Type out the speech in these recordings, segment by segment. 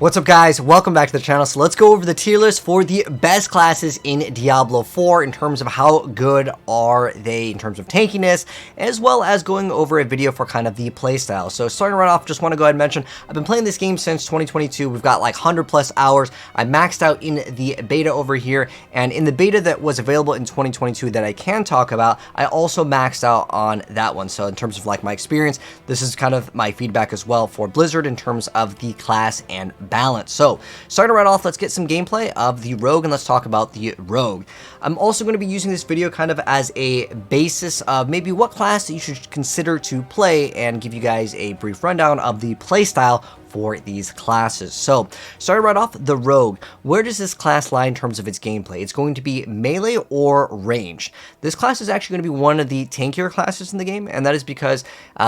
What's up, guys? Welcome back to the channel. So let's go over the tier list for the best classes in Diablo 4 in terms of how good are they in terms of tankiness, as well as going over a video for kind of the playstyle. So starting right off, just want to go ahead and mention, I've been playing this game since 2022. We've got like 100 plus hours. I maxed out in the beta over here, and in the beta that was available in 2022 that I can talk about, I also maxed out on that one. So in terms of like my experience, this is kind of my feedback as well for Blizzard in terms of the class and balance. So starting right off, let's get some gameplay of the Rogue and let's talk about the Rogue. I'm also going to be using this video kind of as a basis of maybe what class that you should consider to play and give you guys a brief rundown of the playstyle for these classes. So starting right off, the Rogue. Where does this class lie in terms of its gameplay? It's going to be melee or ranged. This class is actually going to be one of the tankier classes in the game, and that is because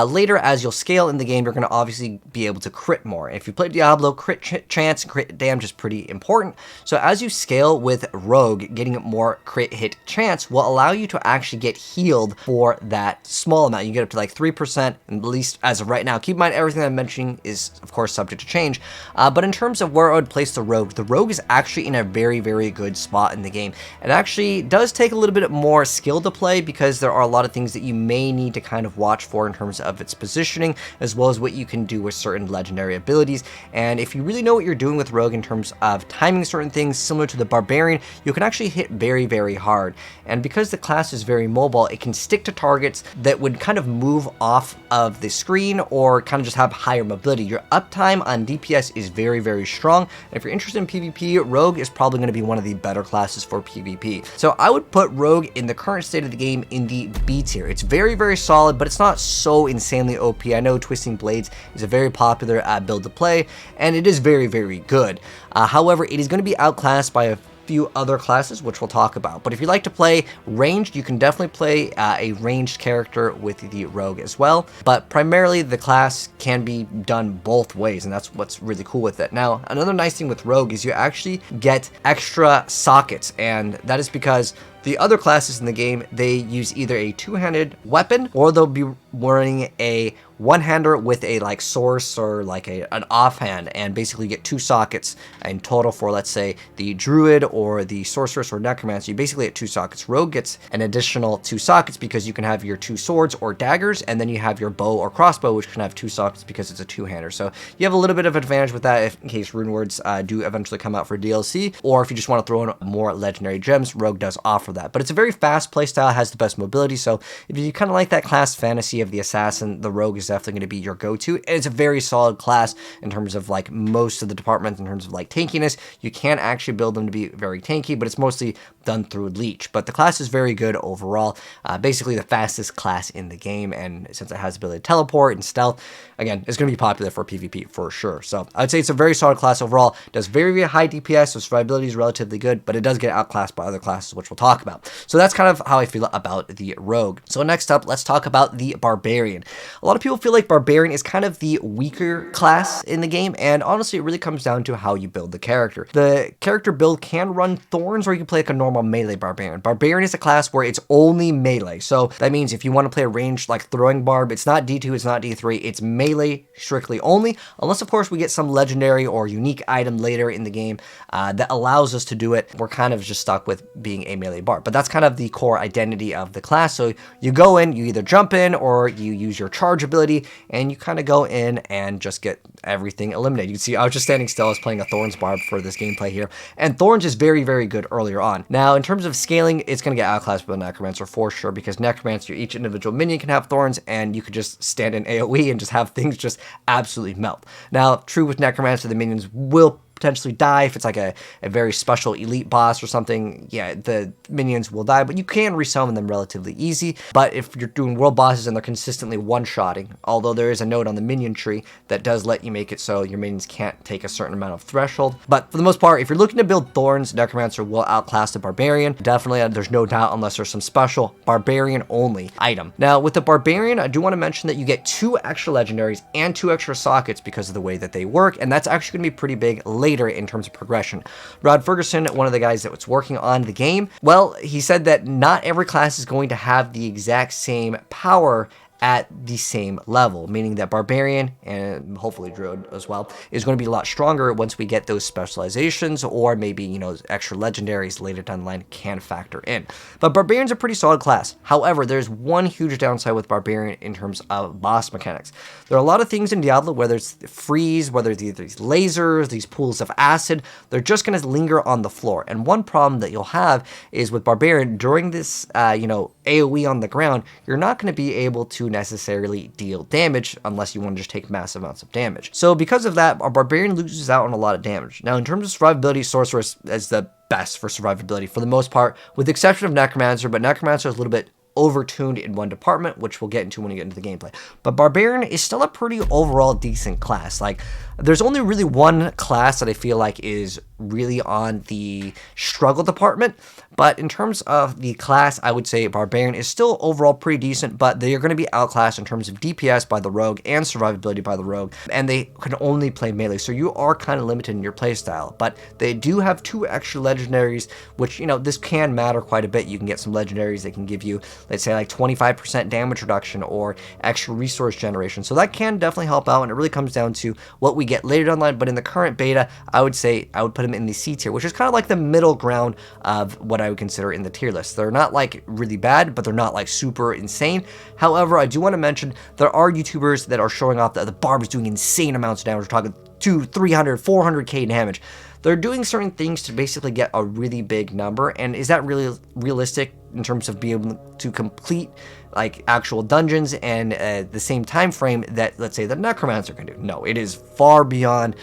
later as you'll scale in the game, you're going to obviously be able to crit more. If you play Diablo, crit chance and crit damage is pretty important. So as you scale with Rogue, getting more crit hit chance will allow you to actually get healed for that small amount. You get up to like 3%, and at least as of right now. Keep in mind, everything I'm mentioning is of course subject to change, but in terms of where I would place the Rogue is actually in a very, very good spot in the game. It actually does take a little bit more skill to play because there are a lot of things that you may need to kind of watch for in terms of its positioning, as well as what you can do with certain legendary abilities. And if you really know what you're doing with Rogue in terms of timing certain things, similar to the Barbarian, you can actually hit very, very hard. And because the class is very mobile, it can stick to targets that would kind of move off of the screen or kind of just have higher mobility. Your uptime on DPS is very, very strong. And if you're interested in PvP, Rogue is probably going to be one of the better classes for PvP. So I would put Rogue in the current state of the game in the B tier. It's very, very solid, but it's not so insanely OP. I know Twisting Blades is a very popular build to play, and it is very, very good. However, it is going to be outclassed by a few other classes, which we'll talk about. But if you like to play ranged, you can definitely play a ranged character with the Rogue as well. But primarily the class can be done both ways, and that's what's really cool with it. Now, another nice thing with Rogue is you actually get extra sockets, and that is because the other classes in the game, they use either a two-handed weapon or they'll be wearing a one-hander with a like source or like an offhand, and basically get two sockets in total for, let's say, the Druid or the Sorcerer or Necromancer. You basically get two sockets. Rogue gets an additional two sockets because you can have your two swords or daggers, and then you have your bow or crossbow, which can have two sockets because it's a two-hander. So you have a little bit of advantage with that in case RuneWords do eventually come out for DLC, or if you just want to throw in more legendary gems, Rogue does offer that. But it's a very fast playstyle, has the best mobility, so if you kind of like that class fantasy of the assassin, the Rogue is definitely going to be your go-to. And it's a very solid class in terms of like most of the departments in terms of like tankiness. You can actually build them to be very tanky, but it's mostly done through leech. But the class is very good overall. Basically the fastest class in the game, and since it has the ability to teleport and stealth, again, it's going to be popular for PvP for sure. So I'd say it's a very solid class overall. It does very, very high DPS, so survivability is relatively good, but it does get outclassed by other classes, which we'll talk about. So that's kind of how I feel about the Rogue. So next up, let's talk about the Barbarian. A lot of people feel like Barbarian is kind of the weaker class in the game, and honestly, it really comes down to how you build the character. The character build can run Thorns, or you can play like a normal melee Barbarian. Barbarian is a class where it's only melee, so that means if you want to play a ranged like throwing barb, it's not D2, it's not D3, it's melee strictly only, unless of course we get some legendary or unique item later in the game that allows us to do it. We're kind of just stuck with being a melee barb, but that's kind of the core identity of the class. So you go in, you either jump in or you use your charge ability, and you kind of go in and just get everything eliminated. You can see I was just standing still. I was playing a Thorns barb for this gameplay here, and Thorns is very, very good earlier on. Now, in terms of scaling, it's going to get outclassed by Necromancer for sure, because Necromancer, each individual minion can have Thorns, and you could just stand in AoE and just have things just absolutely melt. Now, true with Necromancer, the minions will potentially die. If it's like a very special elite boss or something, yeah, the minions will die, but you can resummon them relatively easy. But if you're doing world bosses and they're consistently one-shotting, although there is a note on the minion tree that does let you make it so your minions can't take a certain amount of threshold. But for the most part, if you're looking to build Thorns, Necromancer will outclass the Barbarian. Definitely, there's no doubt, unless there's some special Barbarian only item. Now, with the Barbarian, I do want to mention that you get 2 extra legendaries and 2 extra sockets because of the way that they work, and that's actually going to be pretty big later in terms of progression. Rod Ferguson, one of the guys that was working on the game, well, he said that not every class is going to have the exact same power at the same level, meaning that Barbarian and hopefully Druid as well is going to be a lot stronger once we get those specializations, or maybe, you know, extra legendaries later down the line can factor in. But Barbarian's a pretty solid class. However, there's one huge downside with Barbarian in terms of boss mechanics. There are a lot of things in Diablo, whether it's freeze, whether it's these lasers, these pools of acid, they're just going to linger on the floor. And one problem that you'll have is with Barbarian, during this, you know, AoE on the ground, you're not going to be able to necessarily deal damage unless you want to just take massive amounts of damage. So because of that, our Barbarian loses out on a lot of damage. Now, in terms of survivability, Sorcerer is the best for survivability for the most part, with the exception of Necromancer, but Necromancer is a little bit overtuned in one department, which we'll get into when we get into the gameplay. But Barbarian is still a pretty overall decent class. Like, there's only really one class that I feel like is really on the struggle department, but in terms of the class, I would say Barbarian is still overall pretty decent, but they are going to be outclassed in terms of DPS by the rogue and survivability by the rogue, and they can only play melee, so you are kind of limited in your playstyle. But they do have 2 extra legendaries, which, you know, this can matter quite a bit. You can get some legendaries that can give you, let's say, like 25% damage reduction or extra resource generation, so that can definitely help out, and it really comes down to what we get later down the line. But in the current beta, I would say I would put them in the C tier, which is kind of like the middle ground of what I would consider in the tier list. They're not like really bad, but they're not like super insane. However, I do want to mention there are YouTubers that are showing off that the Barb is doing insane amounts of damage. We're talking 200, 300, 400k damage. They're doing certain things to basically get a really big number, and is that really realistic in terms of being able to complete like actual dungeons and the same time frame that, let's say, the Necromancer can do? No, it is far beyond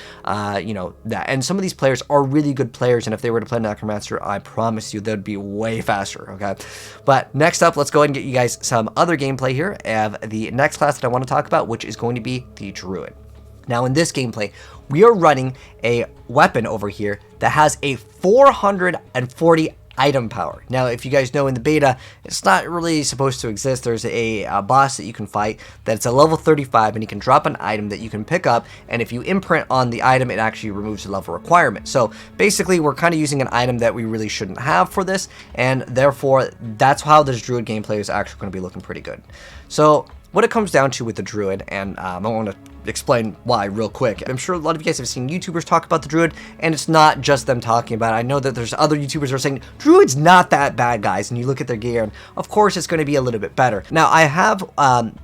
you know, that. And some of these players are really good players, and if they were to play Necromancer, I promise you they'd be way faster. Okay, but next up, let's go ahead and get you guys some other gameplay here of the next class that I want to talk about, which is going to be the Druid. Now, in this gameplay, we are running a weapon over here that has a 440 item power. Now, if you guys know, in the beta, it's not really supposed to exist. There's a boss that you can fight that's a level 35, and he can drop an item that you can pick up, and if you imprint on the item, it actually removes the level requirement. So basically, we're kind of using an item that we really shouldn't have for this, and therefore, that's how this Druid gameplay is actually going to be looking pretty good. So what it comes down to with the Druid, and I want to explain why real quick. I'm sure a lot of you guys have seen YouTubers talk about the Druid, and it's not just them talking about it. I know that there's other YouTubers who are saying, Druid's not that bad, guys, and you look at their gear, and of course it's going to be a little bit better. Now, I have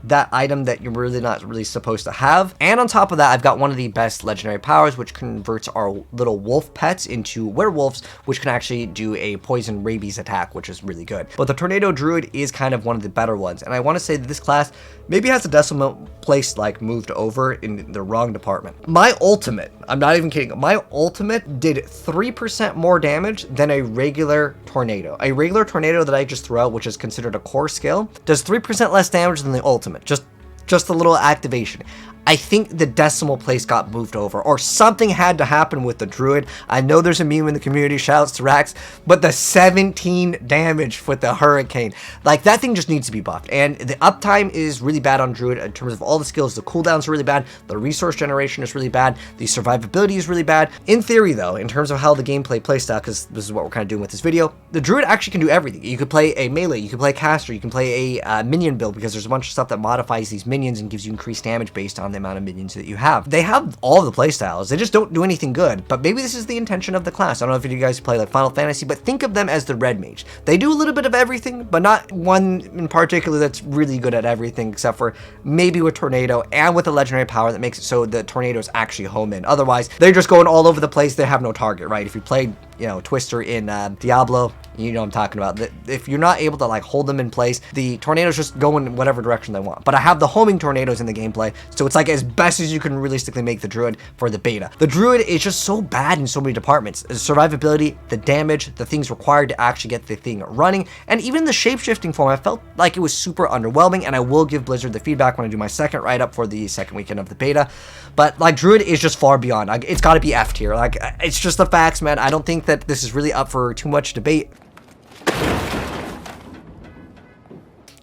that item that you're really not really supposed to have, and on top of that, I've got one of the best legendary powers, which converts our little wolf pets into werewolves, which can actually do a poison rabies attack, which is really good. But the Tornado Druid is kind of one of the better ones, and I want to say that this class maybe has a decimal place like moved over in the wrong department. My ultimate, I'm not even kidding, my ultimate did 3% more damage than a regular tornado. A regular tornado that I just threw out, which is considered a core skill, does 3% less damage than the ultimate. Just a little activation. I think the decimal place got moved over, or something had to happen with the Druid. I know there's a meme in the community, shoutouts to Rax, but the 17 damage with the Hurricane, like, that thing just needs to be buffed. And the uptime is really bad on Druid in terms of all the skills. The cooldowns are really bad, the resource generation is really bad, the survivability is really bad. In theory, though, in terms of how the gameplay playstyle, because this is what we're kind of doing with this video, the Druid actually can do everything. You could play a melee, you could play a caster, you can play a minion build, because there's a bunch of stuff that modifies these minions and gives you increased damage based on the amount of minions that you have. They have all the playstyles, they just don't do anything good. But maybe this is the intention of the class. I don't know if you guys play like Final Fantasy, but think of them as the red mage. They do a little bit of everything, but not one in particular that's really good at everything, except for maybe with Tornado and with a legendary power that makes it so the tornadoes actually home in. Otherwise, they're just going all over the place. They have no target, right? If you played, you know, Twister in Diablo, you know what I'm talking about. If you're not able to like hold them in place, the tornadoes just go in whatever direction they want. But I have the homing tornadoes in the gameplay, so it's like as best as you can realistically make the Druid for the beta. The Druid is just so bad in so many departments. The survivability, the damage, the things required to actually get the thing running, and even the shape-shifting form, I felt like it was super underwhelming, and I will give Blizzard the feedback when I do my second write-up for the second weekend of the beta. But like, Druid is just far beyond. Like, it's got to be F tier. Like, it's just the facts, man. I don't think that this is really up for too much debate.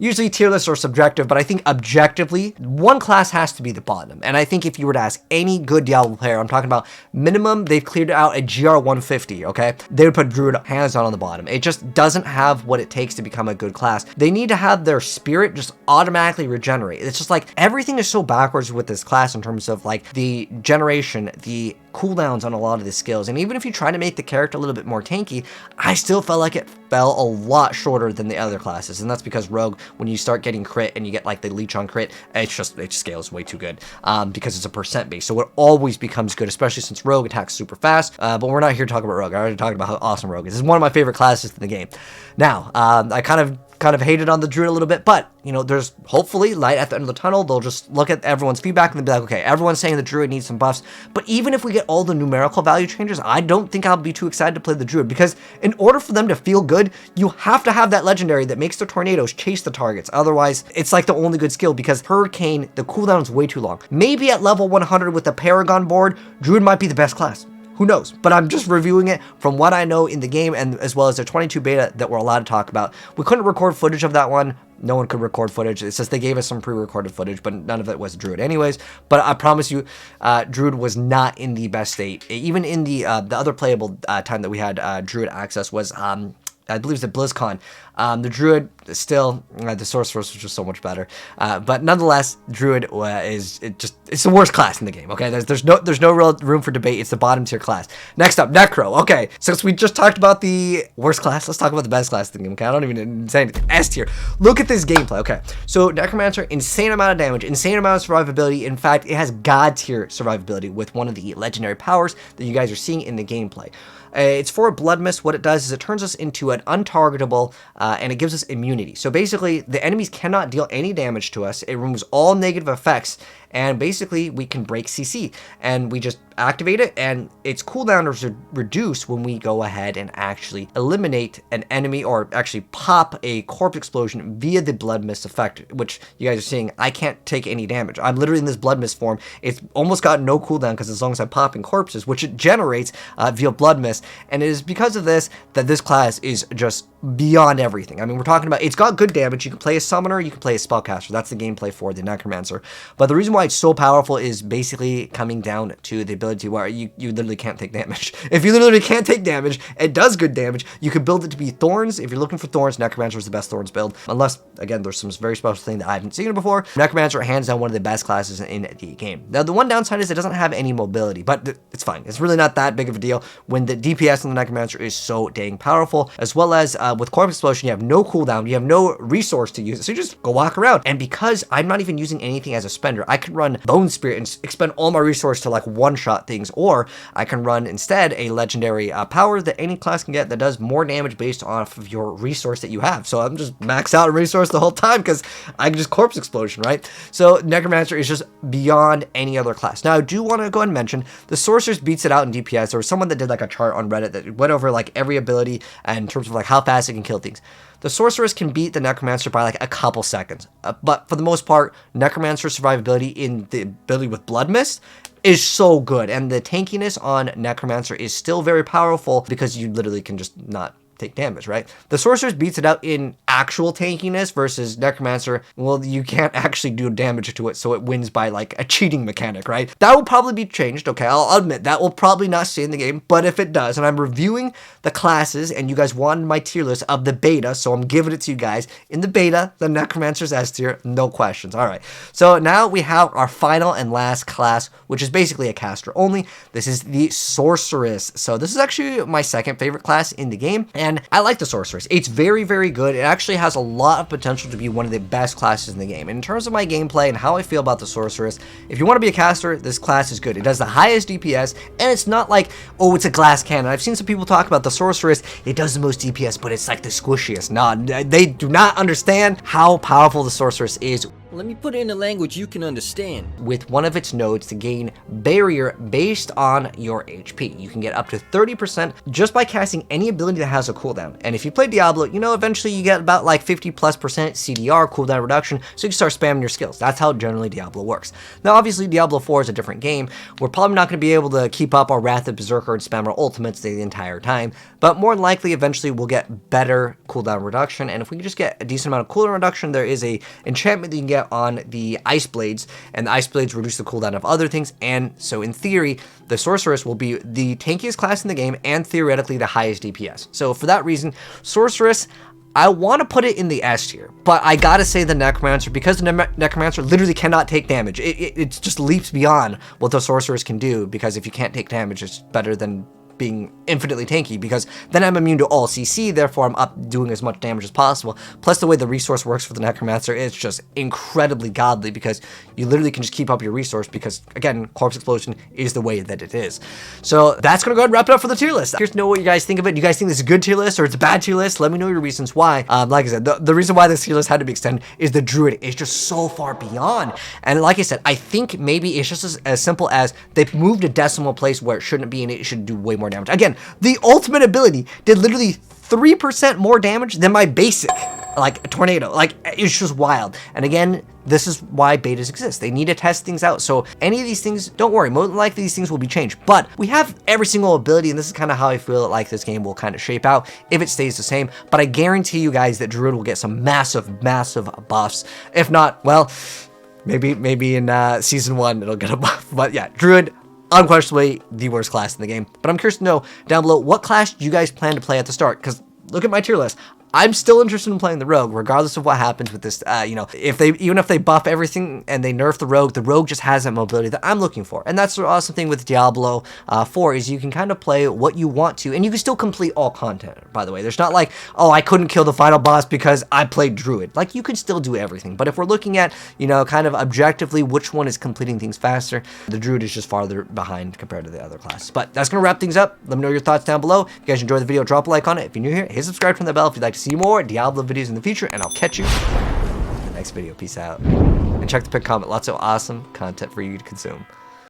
usually tier lists are subjective, but I think objectively, one class has to be the bottom. And I think if you were to ask any good Diablo player, I'm talking about minimum, they've cleared out a GR 150, okay? They would put Druid hands on the bottom. It just doesn't have what it takes to become a good class. They need to have their spirit just automatically regenerate. It's just like everything is so backwards with this class in terms of like the generation, the cooldowns on a lot of the skills. And even if you try to make the character a little bit more tanky, I still felt like it fell a lot shorter than the other classes. And that's because Rogue, when you start getting crit and you get like the leech on crit, it scales way too good because it's a percent base. So it always becomes good, especially since Rogue attacks super fast. But we're not here to talk about Rogue. I already talked about how awesome Rogue is. This is one of my favorite classes in the game. Now, I kind of hated on the Druid a little bit, but you know, there's hopefully light at the end of the tunnel. They'll just look at everyone's feedback and they'll be like, okay, everyone's saying the Druid needs some buffs, but even if we get all the numerical value changes, I don't think I'll be too excited to play the Druid, because in order for them to feel good, you have to have that legendary that makes the tornadoes chase the targets. Otherwise, it's like the only good skill, because Hurricane, the cooldown is way too long. Maybe at level 100 with the Paragon board, Druid might be the best class. Who knows? But I'm just reviewing it from what I know in the game, and as well as the 22 beta that we're allowed to talk about. We couldn't record footage of that one. No one could record footage. It says they gave us some pre-recorded footage, but none of it was Druid anyways. But I promise you, Druid was not in the best state. Even in the other playable time that we had Druid access was, I believe it's at BlizzCon. The Druid still, the Sorcerer was just so much better. But nonetheless, Druid it's the worst class in the game. Okay, there's no real room for debate. It's the bottom tier class. Next up, Necro. Okay, since we just talked about the worst class, let's talk about the best class in the game. Okay, I don't even say anything. S tier. Look at this gameplay. Okay, so Necromancer, insane amount of damage, insane amount of survivability. In fact, it has God tier survivability with one of the legendary powers that you guys are seeing in the gameplay. It's for a Blood Mist. What it does is it turns us into an untargetable, and it gives us immunity. So basically, the enemies cannot deal any damage to us. It removes all negative effects, and basically, we can break CC. And we just activate it, and its cooldown is reduced when we go ahead and actually eliminate an enemy, or actually pop a corpse explosion via the Blood Mist effect, which you guys are seeing. I can't take any damage. I'm literally in this Blood Mist form. It's almost got no cooldown, because as long as I'm popping corpses, which it generates via Blood Mist, and it is because of this that this class is just beyond everything. I mean, we're talking about, it's got good damage. You can play a summoner, you can play a spellcaster. That's the gameplay for the Necromancer. But the reason why it's so powerful is basically coming down to the ability where you literally can't take damage. If you literally can't take damage, it does good damage. You could build it to be Thorns. If you're looking for Thorns, Necromancer is the best Thorns build. Unless, again, there's some very special thing that I haven't seen before. Necromancer, hands down, one of the best classes in the game. Now, the one downside is it doesn't have any mobility, but it's fine. It's really not that big of a deal when the DPS on the Necromancer is so dang powerful, as well as with Corpse Explosion, you have no cooldown, you have no resource to use, so you just go walk around. And because I'm not even using anything as a spender, I can run Bone Spirit and expend all my resource to like one-shot things, or I can run instead a legendary power that any class can get that does more damage based off of your resource that you have. So I'm just maxed out a resource the whole time because I can just Corpse Explosion, right? So Necromancer is just beyond any other class. Now, I do want to go ahead and mention the Sorcerers beats it out in DPS. There was someone that did like a chart on Reddit that went over like every ability and in terms of like how fast it can kill things. The Sorceress can beat the Necromancer by like a couple seconds. But for the most part, Necromancer's survivability in the ability with Blood Mist is so good. And the tankiness on Necromancer is still very powerful because you literally can just not take damage, right? The Sorceress beats it out in actual tankiness versus Necromancer. Well, you can't actually do damage to it, so it wins by like a cheating mechanic, right? That will probably be changed, okay? I'll admit that will probably not stay in the game, but if it does, and I'm reviewing the classes, and you guys wanted my tier list of the beta, so I'm giving it to you guys. In the beta, the Necromancer's S tier, no questions. All right, so now we have our final and last class, which is basically a caster only. This is the Sorceress. So this is actually my second favorite class in the game, and I like the Sorceress. It's very, very good. It actually has a lot of potential to be one of the best classes in the game. And in terms of my gameplay and how I feel about the Sorceress, if you want to be a caster, this class is good. It does the highest DPS, and it's not like, oh, it's a glass cannon. I've seen some people talk about the Sorceress. It does the most DPS, but it's like the squishiest. No, they do not understand how powerful the Sorceress is. Let me put it in a language you can understand. With one of its nodes to gain barrier based on your HP. You can get up to 30% just by casting any ability that has a cooldown. And if you play Diablo, you know, eventually you get about like 50+% CDR, cooldown reduction, so you can start spamming your skills. That's how generally Diablo works. Now, obviously, Diablo 4 is a different game. We're probably not going to be able to keep up our Wrath of Berserker and spam our ultimates the entire time, but more than likely, eventually, we'll get better cooldown reduction. And if we can just get a decent amount of cooldown reduction, there is a enchantment that you can get on the Ice Blades, and the Ice Blades reduce the cooldown of other things, and so in theory, the Sorceress will be the tankiest class in the game, and theoretically the highest DPS. So for that reason, Sorceress, I want to put it in the S tier, but I gotta say the Necromancer, because the Necromancer literally cannot take damage. It just leaps beyond what the Sorceress can do, because if you can't take damage, it's better than being infinitely tanky, because then I'm immune to all CC, therefore I'm up doing as much damage as possible. Plus the way the resource works for the Necromancer is just incredibly godly, because you literally can just keep up your resource, because again, Corpse Explosion is the way that it is. So that's gonna go ahead and wrap it up for the tier list. Curious to know what you guys think of it. Do you guys think this is a good tier list or it's a bad tier list? Let me know your reasons why. Like I said, the reason why this tier list had to be extended is the Druid is just so far beyond. And like I said, I think maybe it's just as simple as they've moved a decimal place where it shouldn't be, and it should do way more damage. Again, the ultimate ability did literally 3% more damage than my basic, like a tornado. Like, it's just wild. And again, this is why betas exist. They need to test things out. So any of these things, don't worry, most likely these things will be changed. But we have every single ability, and this is kind of how I feel like this game will kind of shape out if it stays the same. But I guarantee you guys that Druid will get some massive, massive buffs. If not, well, maybe in season 1 it'll get a buff. But yeah, Druid, unquestionably the worst class in the game. But I'm curious to know down below, what class do you guys plan to play at the start? Because look at my tier list. I'm still interested in playing the Rogue, regardless of what happens with this. You know, even if they buff everything and they nerf the Rogue just has that mobility that I'm looking for. And that's the awesome thing with Diablo 4 is you can kind of play what you want to, and you can still complete all content, by the way. There's not like, oh, I couldn't kill the final boss because I played Druid. Like, you can still do everything. But if we're looking at, you know, kind of objectively which one is completing things faster, the Druid is just farther behind compared to the other classes. But that's going to wrap things up. Let me know your thoughts down below. If you guys enjoyed the video, drop a like on it. If you're new here, hit subscribe, turn the bell if you'd like to see more Diablo videos in the future, and I'll catch you in the next video. Peace out. And check the pinned comment. Lots of awesome content for you to consume.